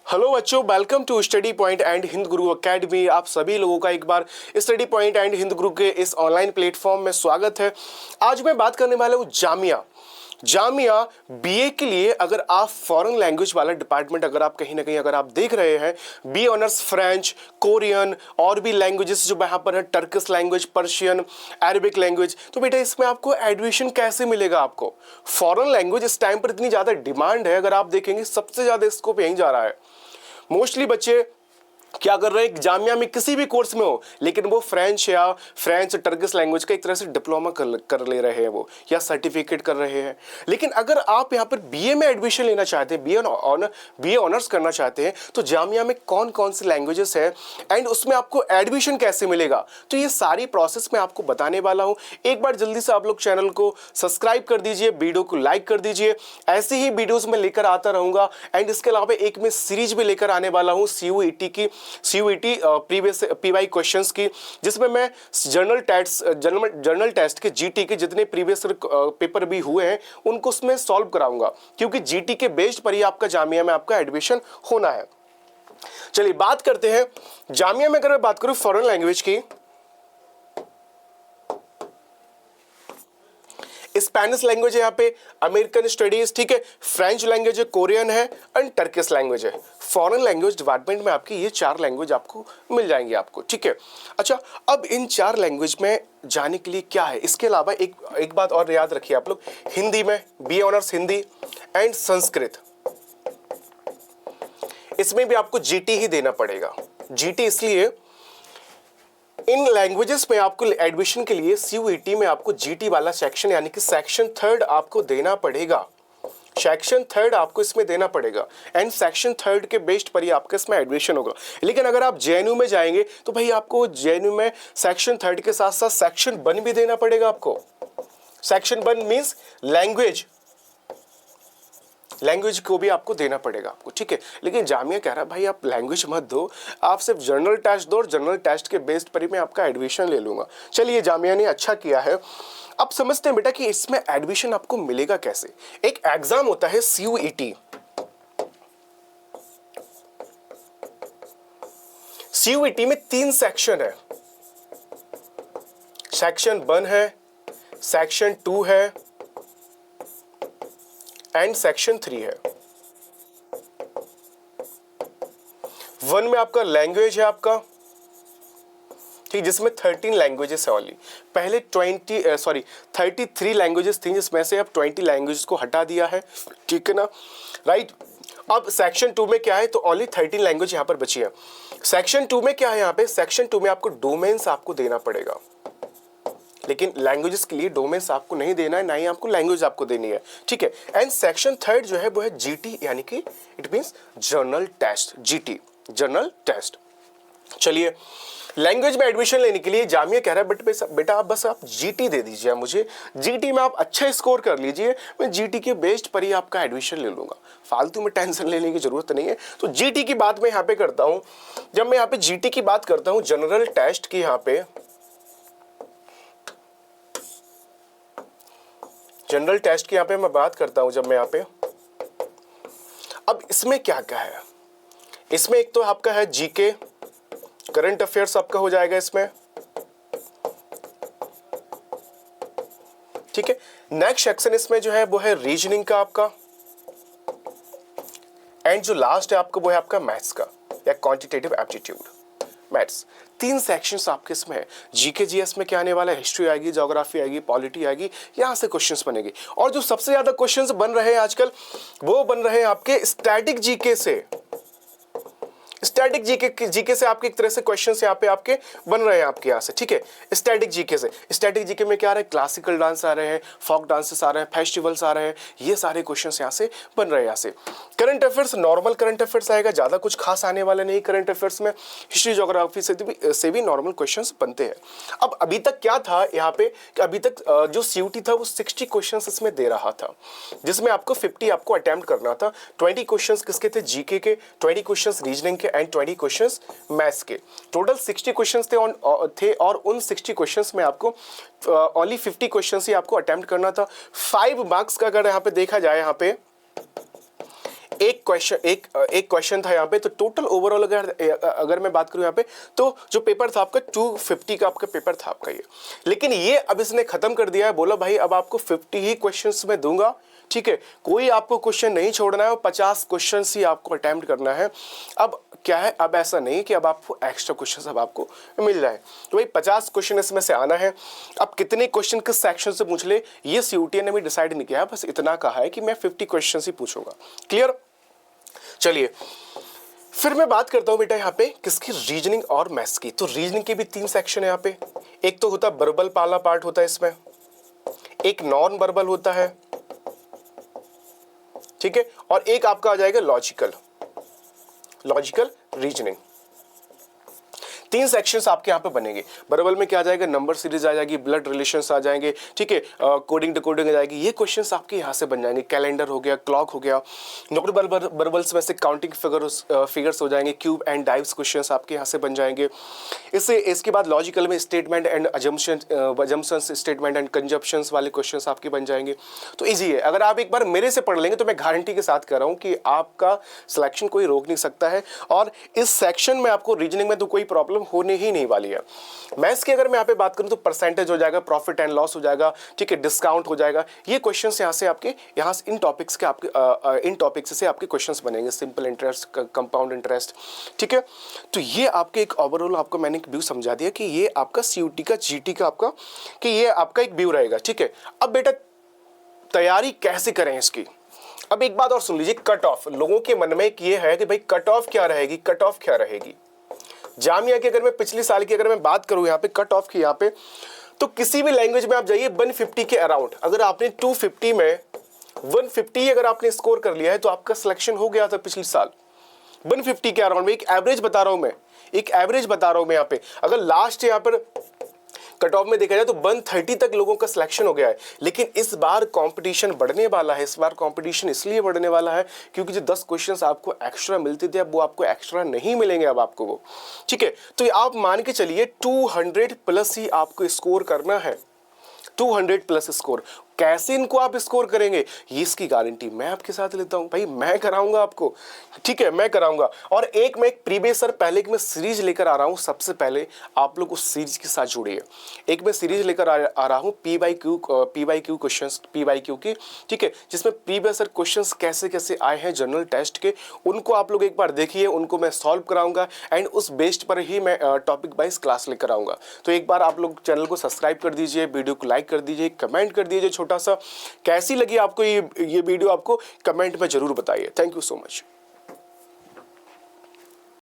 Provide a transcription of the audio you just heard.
Hello बच्चों, welcome to study point and Hind Guru academy. आप सभी लोगों का एक बार study point and Hind Guru के इस ऑनलाइन प्लेटफॉर्म में स्वागत है। आज मैं बात करने वाला हूँ जामिया बीए के लिए। अगर आप फॉरेन लैंग्वेज वाला डिपार्टमेंट अगर आप कहीं ना कहीं अगर आप देख रहे हैं, बी ऑनर्स फ्रेंच, कोरियन और भी लैंग्वेजेस जो यहाँ पर है, Turkish language, Persian, Arabic language, तो बेटा इसमें आपको एडमिशन कैसे मिलेगा? आपको फॉरेन लैंग्वेज इस टाइम पर इतनी ज़्यादा डिमांड है, अगर आप देखेंगे सबसे ज़्यादा स्कोप यहीं जा रहा है। मोस्टली बच्चे क्या कर रहे हैं, जामिया में किसी भी कोर्स में हो, लेकिन वो फ्रेंच टर्किश लैंग्वेज का एक तरह से डिप्लोमा कर ले रहे हैं वो, या सर्टिफिकेट कर रहे हैं। लेकिन अगर आप यहाँ पर बीए में एडमिशन लेना चाहते हैं, बीए ऑनर्स करना चाहते हैं, तो जामिया में कौन कौन सी लैंग्वेजेस है एंड उसमें आपको एडमिशन कैसे मिलेगा, तो ये सारी प्रोसेस मैं आपको बताने वाला हूँ। एक बार जल्दी से आप लोग चैनल को सब्सक्राइब कर दीजिए, वीडियो को लाइक कर दीजिए। ऐसे ही वीडियोज में लेकर आता रहूंगा एंड इसके अलावा एक मैं सीरीज भी लेकर आने वाला हूँ सीयूईटी प्रीवियस पीवाई क्वेश्चंस की, जिसमें मैं जर्नल टेस्ट के जीटी के जितने प्रीवियस पेपर भी हुए हैं उनको उसमें सॉल्व कराऊंगा, क्योंकि जीटी के बेस्ड पर ही आपका जामिया में आपका एडमिशन होना है। चलिए बात करते हैं जामिया में। अगर मैं बात करूं फॉरेन लैंग्वेज की, स्पेनिश लैंग्वेज है यहाँ पे, अमेरिकन स्टडीज, ठीक है, फ्रेंच लैंग्वेज है, कोरियन है एंड टर्किश लैंग्वेज है। फॉरेन लैंग्वेज डिपार्टमेंट में आपकी ये 4 लैंग्वेज आपको मिल जाएंगे आपको, ठीक है। अच्छा, अब इन 4 लैंग्वेज में जाने के लिए क्या है, इसके अलावा एक बात और याद रखिए आप लोग, हिंदी में B honours Hindi and Sanskrit, इसमें भी आपको जीटी ही देना पड़ेगा। जीटी इसलिए, इन लैंग्वेजेस में आपको एडमिशन के लिए सीयूईटी में आपको जीटी वाला सेक्शन यानी कि सेक्शन 3 आपको देना पड़ेगा। सेक्शन 3 आपको इसमें देना पड़ेगा एंड सेक्शन 3 के बेस्ड पर ही आपका इसमें एडमिशन होगा। लेकिन अगर आप जेएनयू में जाएंगे तो भाई आपको जेएनयू में सेक्शन 3 के साथ साथ सेक्शन 1 भी देना पड़ेगा आपको। सेक्शन 1 मीन्स लैंग्वेज को भी आपको देना पड़ेगा आपको, ठीक है। लेकिन जामिया कह रहा है भाई आप लैंग्वेज मत दो, आप सिर्फ जनरल टेस्ट दो और जनरल टेस्ट के बेस्ड पर ही मैं आपका एडमिशन ले लूंगा। चलिए, जामिया ने अच्छा किया है। अब समझते हैं बेटा कि इसमें एडमिशन आपको मिलेगा कैसे। एक एग्जाम होता है सीयूईटी। सीयूईटी में 3 सेक्शन है, सेक्शन 1 है, सेक्शन 2 है एंड सेक्शन 3 है। 1 में आपका लैंग्वेज है आपका, ठीक, जिसमें 13 लैंग्वेजेस है ओनली। पहले 33 लैंग्वेजेस थी, जिसमें से अब 20 लैंग्वेजेस को हटा दिया है, ठीक है ना, राइट। अब सेक्शन 2 में क्या है, तो ओनली 13 लैंग्वेज यहां पर बची है। सेक्शन 2 में क्या है, यहाँ पे सेक्शन 2 में आपको डोमेन्स आपको देना पड़ेगा, लेकिन लैंग्वेजेस के लिए डोमेन्स आपको नहीं देना है, ना ही आपको लैंग्वेज आपको देनी है, ठीक है। एंड सेक्शन 3 जो है वो है जीटी, यानी कि it means general test, GT general test. चलिए, लैंग्वेज में एडमिशन लेने के लिए जामिया कह रहा है बट बेटा आप बस आप जीटी दे दीजिए मुझे, जीटी में आप अच्छा स्कोर कर लीजिए, मैं जीटी के बेस्ड पर ही आपका एडमिशन ले लूंगा, फालतू में टेंशन लेने की जरूरत नहीं है। तो जीटी की बात मैं यहाँ पे करता हूँ। जब मैं यहाँ पे जीटी की बात करता हूँ, जनरल टेस्ट की, यहाँ पे जनरल टेस्ट की यहाँ पे मैं बात करता हूं, जब मैं यहाँ पे, अब इसमें क्या क्या है, इसमें एक तो आपका है जीके, करंट अफेयर्स आपका हो जाएगा इसमें, ठीक है। नेक्स्ट सेक्शन इसमें जो है वो है रीजनिंग का आपका, एंड जो लास्ट है आपका वो है आपका मैथ्स का या क्वांटिटेटिव एप्टीट्यूड मैथ्स। 3 सेक्शंस आपके इसमें है। जीके जीएस में क्या आने वाला है, हिस्ट्री आएगी, ज्योग्राफी आएगी, पॉलिटी आएगी, यहां से क्वेश्चंस बनेंगे। और जो सबसे ज्यादा क्वेश्चंस बन रहे हैं आजकल, वो बन रहे हैं आपके स्टैटिक जीके से। स्टैटिक जीके से आपके एक तरह से क्वेश्चंस यहाँ पे आपके बन रहे हैं आपके यहाँ से, ठीक है। स्टैटिक जीके से, स्टैटिक जीके में क्या आ रहा है, क्लासिकल डांस आ रहे हैं, फोक डांसेस आ रहे हैं, फेस्टिवल्स आ रहे हैं, ये सारे क्वेश्चंस यहाँ से बन रहे हैं। यहाँ से current affairs, normal current affairs आएगा, ज्यादा कुछ खास आने वाला नहीं करंट अफेयर्स में। हिस्ट्री ज्योग्राफी से भी नॉर्मल क्वेश्चन बनते हैं। अब अभी तक क्या था यहाँ पे कि अभी तक जो सीयूटी था वो 60 क्वेश्चन इसमें दे रहा था, जिसमें आपको 50 आपको अटेम्प्ट करना था। 20 क्वेश्चन किसके थे, जीके के, 20 क्वेश्चन रीजनिंग के एंड 20 क्वेश्चंस मैथ्स के। टोटल 60 क्वेश्चंस थे और उन 60 क्वेश्चंस में आपको ओनली 50 क्वेश्चंस ही आपको अटेम्प्ट करना था। 5 मार्क्स का अगर यहाँ पे देखा जाए, यहाँ पे एक क्वेश्चन था यहाँ पे। तो टोटल ओवरऑल अगर मैं बात करूँ यहाँ पे, तो जो पेपर था आपका 250 का आपका पेपर था आपका ये। लेकिन ये अब इसने खत्म कर दिया है, बोला भाई अब आपको 50 ही क्वेश्चंस में दूंगा, ठीक है, कोई आपको क्वेश्चन नहीं छोड़ना है और 50 क्वेश्चन ही आपको अटेम्प्ट करना है। अब क्या है, अब ऐसा नहीं कि अब आपको एक्स्ट्रा क्वेश्चन अब आपको मिल जाए, तो भाई 50 क्वेश्चन इसमें से आना है। अब कितने क्वेश्चन किस सेक्शन से पूछ ले ये सीयूटी ने भी डिसाइड नहीं किया है, बस इतना कहा है कि मैं 50 क्वेश्चन ही पूछूंगा। क्लियर? चलिए फिर मैं बात करता हूं बेटा यहाँ पे किसकी, रीजनिंग और मैथ्स की। तो रीजनिंग के भी 3 सेक्शन है यहाँ पे। एक तो होता है वर्बल वाला पार्ट होता है इसमें, एक नॉन वर्बल होता है, ठीक है, और एक आपका आ जाएगा लॉजिकल रीजनिंग। 3 सेक्शंस आपके यहाँ पे बनेंगे। वर्बल में क्या आ जाएगा, नंबर सीरीज आ जाएगी, ब्लड रिलेशंस आ जाएंगे, ठीक है, कोडिंग डिकोडिंग आ जाएगी, ये क्वेश्चंस आपके यहाँ से बन जाएंगे। कैलेंडर हो गया, क्लॉक हो गया। नॉन वर्बल्स में से काउंटिंग फिगर्स हो जाएंगे, क्यूब एंड डाइव्स क्वेश्चंस आपके यहाँ से बन जाएंगे। इसके बाद लॉजिकल में statement and assumptions, statement and consumptions वाले क्वेश्चंस आपके बन जाएंगे। तो ईजी है, अगर आप एक बार मेरे से पढ़ लेंगे तो मैं गारंटी के साथ कह रहा हूँ कि आपका सिलेक्शन कोई रोक नहीं सकता है। और इस सेक्शन में आपको रीजनिंग में तो कोई प्रॉब्लम होने ही नहीं वाली है। मैथ्स की अगर मैं यहाँ पे बात करूं तो परसेंटेज हो जाएगा, प्रॉफिट एंड लॉस हो जाएगा, ठीक है, डिस्काउंट हो जाएगा। ये क्वेश्चंस यहाँ से आपके इन टॉपिक्स से आपके क्वेश्चंस बनेंगे। सिंपल इंटरेस्ट, कंपाउंड इंटरेस्ट, ठीक है। तो ये आपके एक ओवरऑल आपको मैंने एक व्यू समझा दिया कि ये आपका सीयूटी का, जीटी का आपका, कि ये आपका एक व्यू रहेगा, ठीक है। अब बेटा तैयारी कैसे करें इसकी, अब एक बात और सुन लीजिए। कट ऑफ, लोगों के मन में एक ये है कि भाई कट ऑफ क्या रहेगी, कट ऑफ क्या रहेगी। जामिया की अगर मैं पिछले साल की अगर मैं बात करूं यहाँ पे कट ऑफ की यहाँ पे, तो किसी भी लैंग्वेज में आप जाइए 150 के अराउंड, अगर आपने 250 में 150 अगर आपने स्कोर कर लिया है तो आपका सिलेक्शन हो गया था पिछले साल। 150 के अराउंड में एक एवरेज बता रहा हूं मैं, एक एवरेज बता रहा हूं मैं यहाँ पे। अगर लास्ट यहाँ पर कट ऑफ में देखा जाए तो 130 तक लोगों का सिलेक्शन हो गया है। लेकिन इस बार कंपटीशन बढ़ने वाला है। इस बार कंपटीशन इसलिए बढ़ने वाला है क्योंकि जो 10 क्वेश्चंस आपको एक्स्ट्रा मिलते थे अब वो आपको एक्स्ट्रा नहीं मिलेंगे अब आपको वो, ठीक है। तो आप मान के चलिए 200 प्लस ही आपको स्कोर करना है, 200 प्लस स्कोर। कैसे इनको आप स्कोर करेंगे ये इसकी गारंटी मैं आपके साथ लेता हूं, भाई मैं कराऊंगा आपको, ठीक है, मैं कराऊंगा। और एक मैं प्रीवियस सर पहले एक मैं सीरीज लेकर आ रहा हूं, सबसे पहले आप लोग उस सीरीज के साथ जुड़िए। एक मैं सीरीज लेकर आ रहा हूं PYQ क्वेश्चंस, PYQ की, ठीक है, जिसमें प्रीवियस सर क्वेश्चंस कैसे कैसे आए हैं जनरल टेस्ट के, उनको आप लोग एक बार देखिए, उनको मैं सॉल्व कराऊंगा एंड उस बेस्ड पर ही मैं टॉपिक वाइज क्लास लेकर आऊंगा। तो एक बार आप लोग चैनल को सब्सक्राइब कर दीजिए, वीडियो को लाइक कर दीजिए, कमेंट कर दीजिए छोटा सा, कैसी लगी आपको ये वीडियो, आपको कमेंट में जरूर बताइए। Thank you so much.